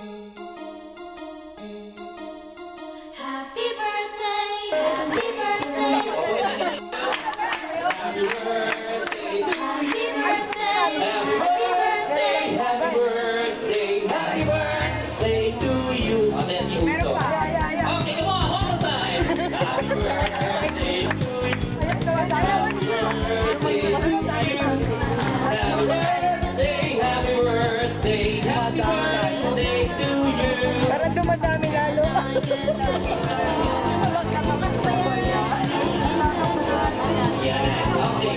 Happy birthday, happy birthday. Happy birthday, happy birthday, happy birthday. Happy birthday, happy birthday to you. Okay, come on, one more time. Happy birthday to you. Happy birthday to you. Happy birthday, happy birthday, happy birthday to you. Para dumadami lalo. Yan, okay.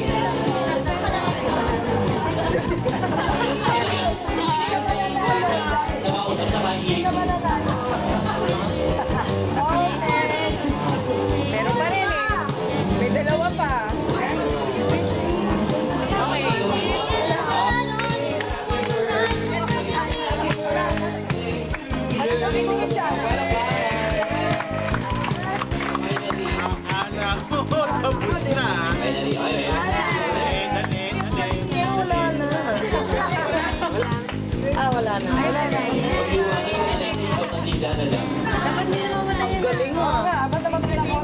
Nakausap na ba yung issue? Meron pa rin eh. May dalawa pa. Ano kami tingin siya? Wala na. Galing mo. Ba't naman pinamot?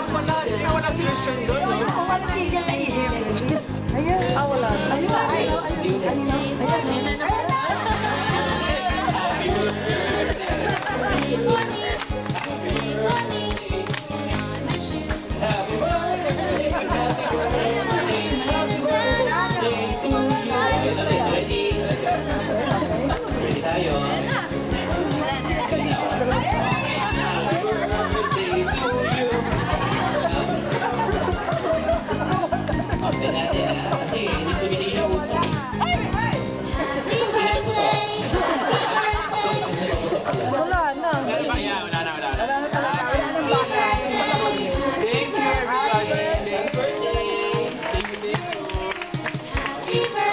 Wala solution doon. Wala tigil na ihim. Ayan. Wala na. Ready tayo. Okay natin kasi hindi ko binigyan Wala na. Wala na. Wala na talaga. Thank you, everybody. Happy birthday. Thank you. Happy birthday.